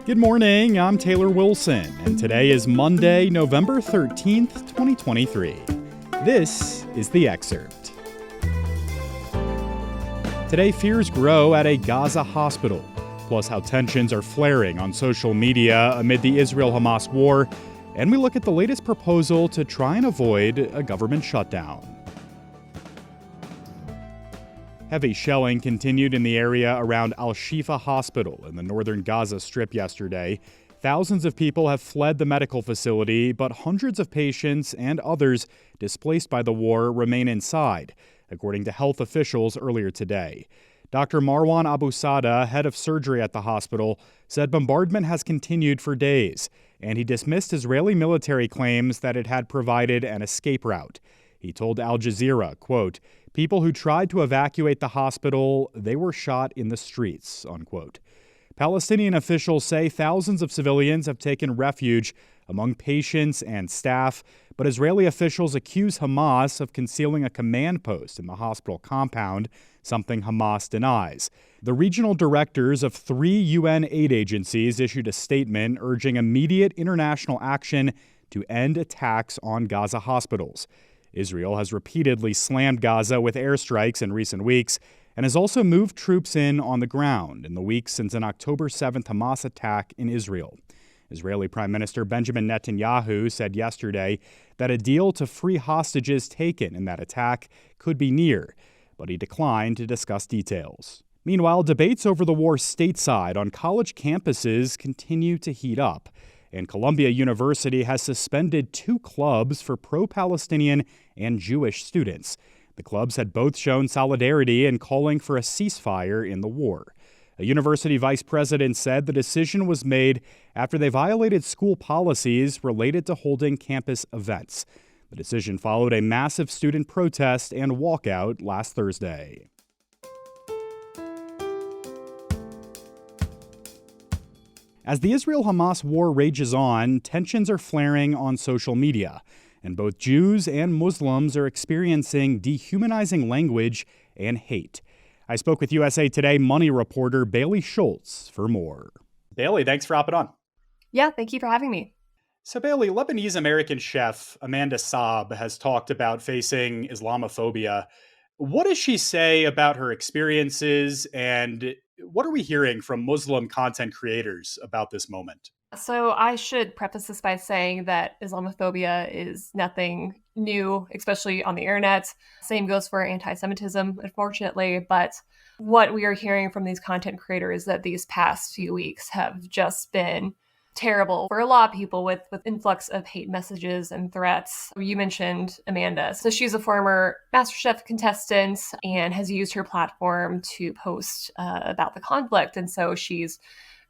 Good morning, I'm Taylor Wilson, and today is Monday, November 13th, 2023. This is The Excerpt. Today, fears grow at a Gaza hospital, plus how tensions are flaring on social media amid the Israel-Hamas war, and we look at the latest proposal to try and avoid a government shutdown. Heavy shelling continued in the area around Al-Shifa Hospital in the northern Gaza Strip yesterday. Thousands of people have fled the medical facility, but hundreds of patients and others displaced by the war remain inside, according to health officials earlier today. Dr. Marwan Abusada, head of surgery at the hospital, said bombardment has continued for days, and he dismissed Israeli military claims that it had provided an escape route. He told Al Jazeera, quote, "People who tried to evacuate the hospital, they were shot in the streets," unquote. Palestinian officials say thousands of civilians have taken refuge among patients and staff, but Israeli officials accuse Hamas of concealing a command post in the hospital compound, something Hamas denies. The regional directors of 3 UN aid agencies issued a statement urging immediate international action to end attacks on Gaza hospitals. Israel has repeatedly slammed Gaza with airstrikes in recent weeks and has also moved troops in on the ground in the weeks since an October 7th Hamas attack in Israel. Israeli Prime Minister Benjamin Netanyahu said yesterday that a deal to free hostages taken in that attack could be near, but he declined to discuss details. Meanwhile, debates over the war stateside on college campuses continue to heat up, and Columbia University has suspended 2 clubs for pro-Palestinian and Jewish students. The clubs had both shown solidarity in calling for a ceasefire in the war. A university vice president said the decision was made after they violated school policies related to holding campus events. The decision followed a massive student protest and walkout last Thursday. As the Israel-Hamas war rages on, tensions are flaring on social media, and both Jews and Muslims are experiencing dehumanizing language and hate. I spoke with USA Today Money reporter Bailey Schultz for more. Bailey, thanks for hopping on. Yeah, thank you for having me. So Bailey, Lebanese-American chef Amanda Saab has talked about facing Islamophobia. What does she say about her experiences, and what are we hearing from Muslim content creators about this moment? So I should preface this by saying that Islamophobia is nothing new, especially on the internet. Same goes for anti-Semitism, unfortunately. But what we are hearing from these content creators that these past few weeks have just been terrible for a lot of people with influx of hate messages and threats. You mentioned Amanda. So she's a former MasterChef contestant and has used her platform to post about the conflict. And so she's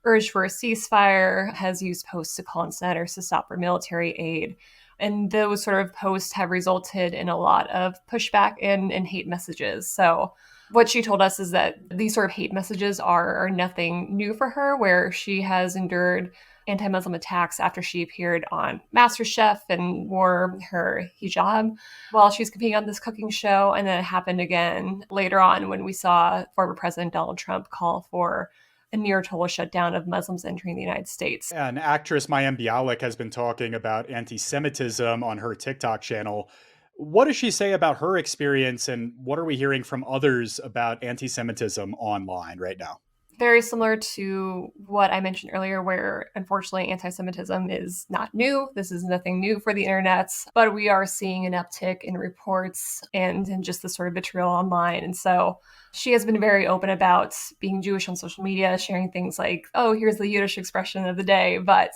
urged for a ceasefire, has used posts to call on senators to stop for military aid. And those sort of posts have resulted in a lot of pushback and hate messages. So what she told us is that these sort of hate messages are nothing new for her, where she has endured anti-Muslim attacks after she appeared on MasterChef and wore her hijab while she was competing on this cooking show. And then it happened again later on when we saw former President Donald Trump call for a near total shutdown of Muslims entering the United States. And actress Mayim Bialik has been talking about anti-Semitism on her TikTok channel. What does she say about her experience, and what are we hearing from others about anti-Semitism online right now? Very similar to what I mentioned earlier, where unfortunately anti-Semitism is not new. This is nothing new for the internet, but we are seeing an uptick in reports and just the sort of vitriol online. And so she has been very open about being Jewish on social media, sharing things like, oh, here's the Yiddish expression of the day. But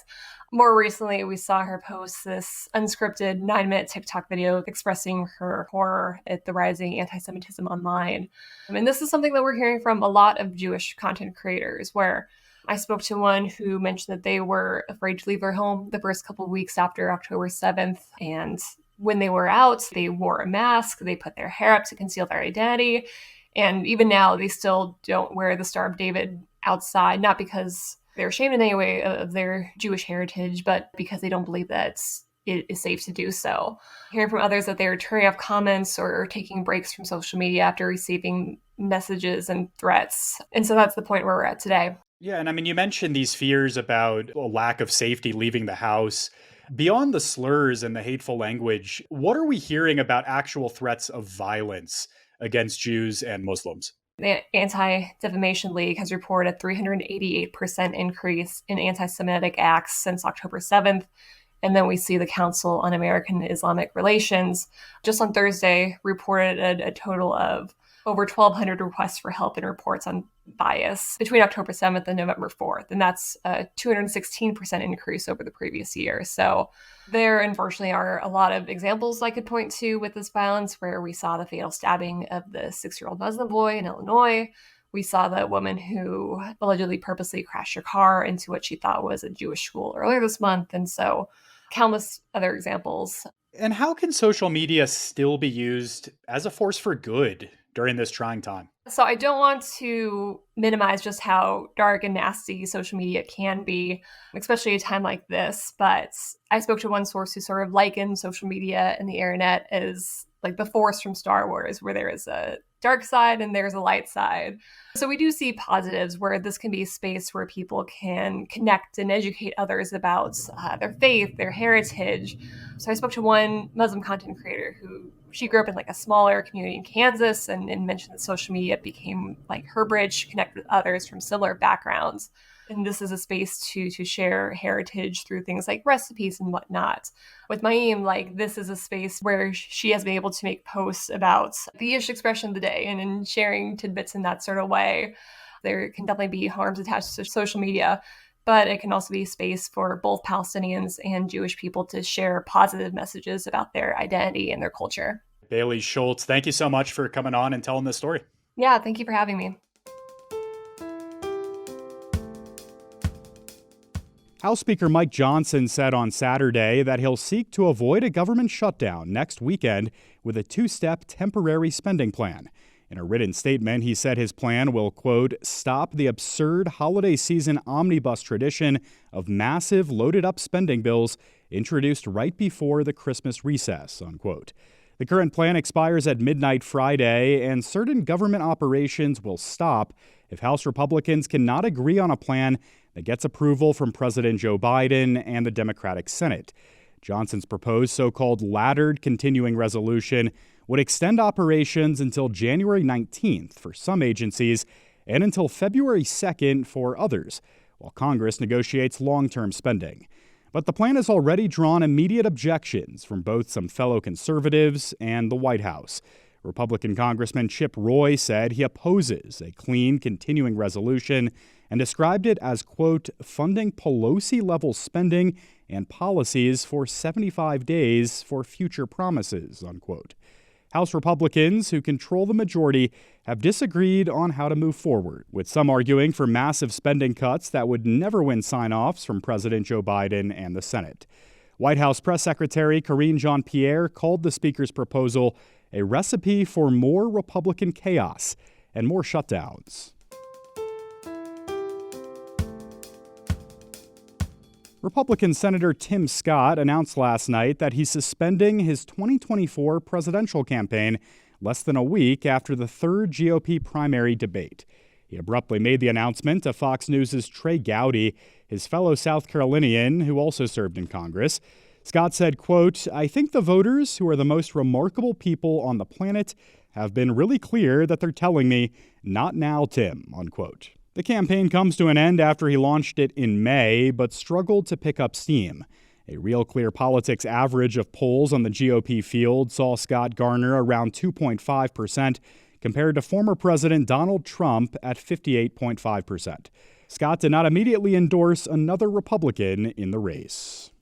more recently, we saw her post this unscripted 9-minute TikTok video expressing her horror at the rising anti-Semitism online. And this is something that we're hearing from a lot of Jewish content creators, where I spoke to one who mentioned that they were afraid to leave their home the first couple of weeks after October 7th. And when they were out, they wore a mask, they put their hair up to conceal their identity. And even now, they still don't wear the Star of David outside, not because they're ashamed in any way of their Jewish heritage, but because they don't believe that it is safe to do so. Hearing from others that they're turning off comments or taking breaks from social media after receiving messages and threats. And so that's the point where we're at today. Yeah, and I mean, you mentioned these fears about a lack of safety leaving the house. Beyond the slurs and the hateful language, what are we hearing about actual threats of violence against Jews and Muslims? The Anti-Defamation League has reported a 388% increase in anti-Semitic acts since October 7th. And then we see the Council on American Islamic Relations just on Thursday reported a total of over 1,200 requests for help and reports on bias between October 7th and November 4th. And that's a 216% increase over the previous year. So there, unfortunately, are a lot of examples I could point to with this violence where we saw the fatal stabbing of the 6-year-old Muslim boy in Illinois. We saw the woman who allegedly purposely crashed her car into what she thought was a Jewish school earlier this month. And so countless other examples. And how can social media still be used as a force for good during this trying time? So I don't want to minimize just how dark and nasty social media can be, especially at a time like this. But I spoke to one source who sort of likened social media and the internet as like the Force from Star Wars, where there is a dark side and there's a light side. So we do see positives where this can be a space where people can connect and educate others about their faith, their heritage. So I spoke to one Muslim content creator who she grew up in like a smaller community in Kansas and mentioned that social media became like her bridge to connect with others from similar backgrounds. And this is a space to share heritage through things like recipes and whatnot. With Maim, like this is a space where she has been able to make posts about the Yiddish expression of the day and in sharing tidbits in that sort of way. There can definitely be harms attached to social media, but it can also be a space for both Palestinians and Jewish people to share positive messages about their identity and their culture. Bailey Schultz, thank you so much for coming on and telling this story. Yeah, thank you for having me. House Speaker Mike Johnson said on Saturday that he'll seek to avoid a government shutdown next weekend with a two-step temporary spending plan. In a written statement, he said his plan will, quote, stop the absurd holiday season omnibus tradition of massive loaded-up spending bills introduced right before the Christmas recess, unquote. The current plan expires at midnight Friday, and certain government operations will stop if House Republicans cannot agree on a plan that gets approval from President Joe Biden and the Democratic Senate. Johnson's proposed so-called laddered continuing resolution would extend operations until January 19th for some agencies and until February 2nd for others, while Congress negotiates long-term spending. But the plan has already drawn immediate objections from both some fellow conservatives and the White House. Republican Congressman Chip Roy said he opposes a clean continuing resolution and described it as, quote, funding Pelosi-level spending and policies for 75 days for future promises, unquote. House Republicans, who control the majority, have disagreed on how to move forward, with some arguing for massive spending cuts that would never win sign-offs from President Joe Biden and the Senate. White House Press Secretary Karine Jean-Pierre called the Speaker's proposal a recipe for more Republican chaos and more shutdowns. Republican Senator Tim Scott announced last night that he's suspending his 2024 presidential campaign less than a week after the third GOP primary debate. He abruptly made the announcement to Fox News' Trey Gowdy, his fellow South Carolinian who also served in Congress. Scott said, quote, I think the voters, who are the most remarkable people on the planet, have been really clear that they're telling me, not now, Tim, unquote. The campaign comes to an end after he launched it in May, but struggled to pick up steam. A Real Clear Politics average of polls on the GOP field saw Scott garner around 2.5%, compared to former President Donald Trump at 58.5%. Scott did not immediately endorse another Republican in the race.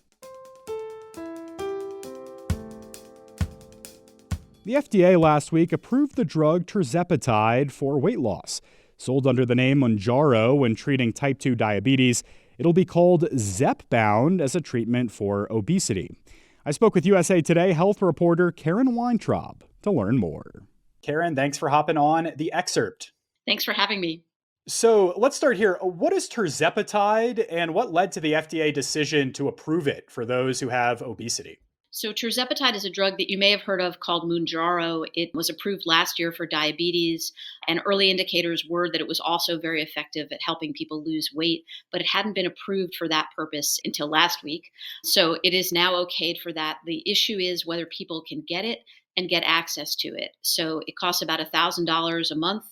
The FDA last week approved the drug tirzepatide for weight loss. Sold under the name Mounjaro when treating type 2 diabetes, it'll be called Zepbound as a treatment for obesity. I spoke with USA Today health reporter Karen Weintraub to learn more. Karen, thanks for hopping on The Excerpt. Thanks for having me. So let's start here. What is tirzepatide and what led to the FDA decision to approve it for those who have obesity? So tirzepatide is a drug that you may have heard of called Mounjaro. It was approved last year for diabetes, and early indicators were that it was also very effective at helping people lose weight, but it hadn't been approved for that purpose until last week. So it is now okayed for that. The issue is whether people can get it and get access to it. So it costs about $1,000 a month.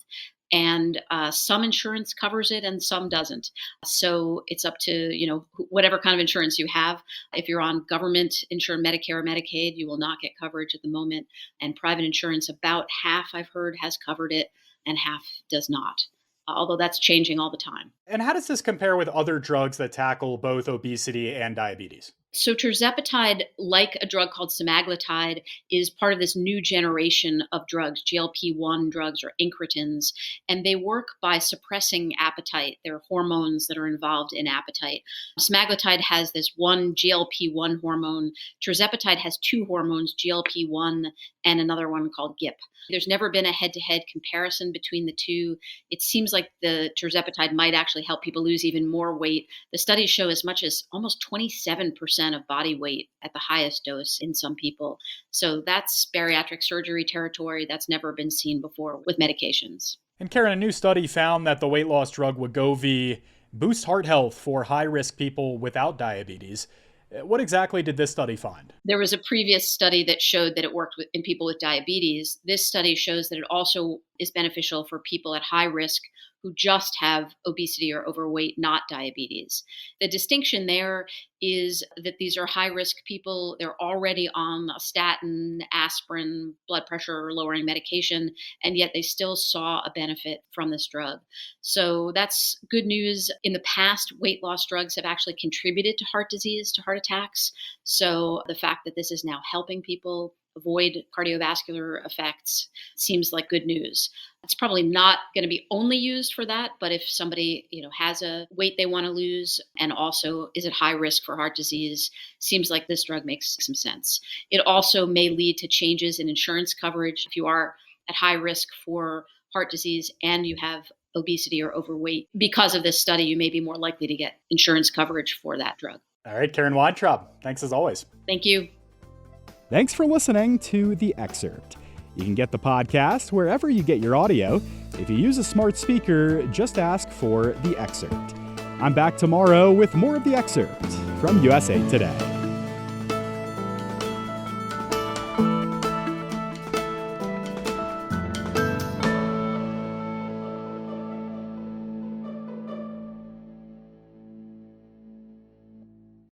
And some insurance covers it and some doesn't. So it's up to, whatever kind of insurance you have. If you're on government insured Medicare or Medicaid, you will not get coverage at the moment. And private insurance, about half I've heard has covered it and half does not. Although that's changing all the time. And how does this compare with other drugs that tackle both obesity and diabetes? So tirzepatide, like a drug called semaglutide, is part of this new generation of drugs, GLP-1 drugs or incretins, and they work by suppressing appetite. There are hormones that are involved in appetite. Semaglutide has this one GLP-1 hormone. Tirzepatide has two hormones, GLP-1 and another one called GIP. There's never been a head-to-head comparison between the two. It seems like the tirzepatide might actually help people lose even more weight. The studies show as much as almost 27% of body weight at the highest dose in some people. So that's bariatric surgery territory. That's never been seen before with medications. And Karen, a new study found that the weight loss drug Wegovy boosts heart health for high-risk people without diabetes. What exactly did this study find? There was a previous study that showed that it worked in people with diabetes. This study shows that it also is beneficial for people at high risk who just have obesity or overweight, not diabetes. The distinction there is that these are high-risk people. They're already on a statin, aspirin, blood pressure lowering medication, and yet they still saw a benefit from this drug. So that's good news. In the past, weight loss drugs have actually contributed to heart disease, to heart attacks. So the fact that this is now helping people avoid cardiovascular effects seems like good news. It's probably not going to be only used for that, but if somebody, has a weight they want to lose and also is at high risk for heart disease, seems like this drug makes some sense. It also may lead to changes in insurance coverage. If you are at high risk for heart disease and you have obesity or overweight, because of this study, you may be more likely to get insurance coverage for that drug. All right, Karen Weintraub, thanks as always. Thank you. Thanks for listening to The Excerpt. You can get the podcast wherever you get your audio. If you use a smart speaker, just ask for The Excerpt. I'm back tomorrow with more of The Excerpt from USA Today.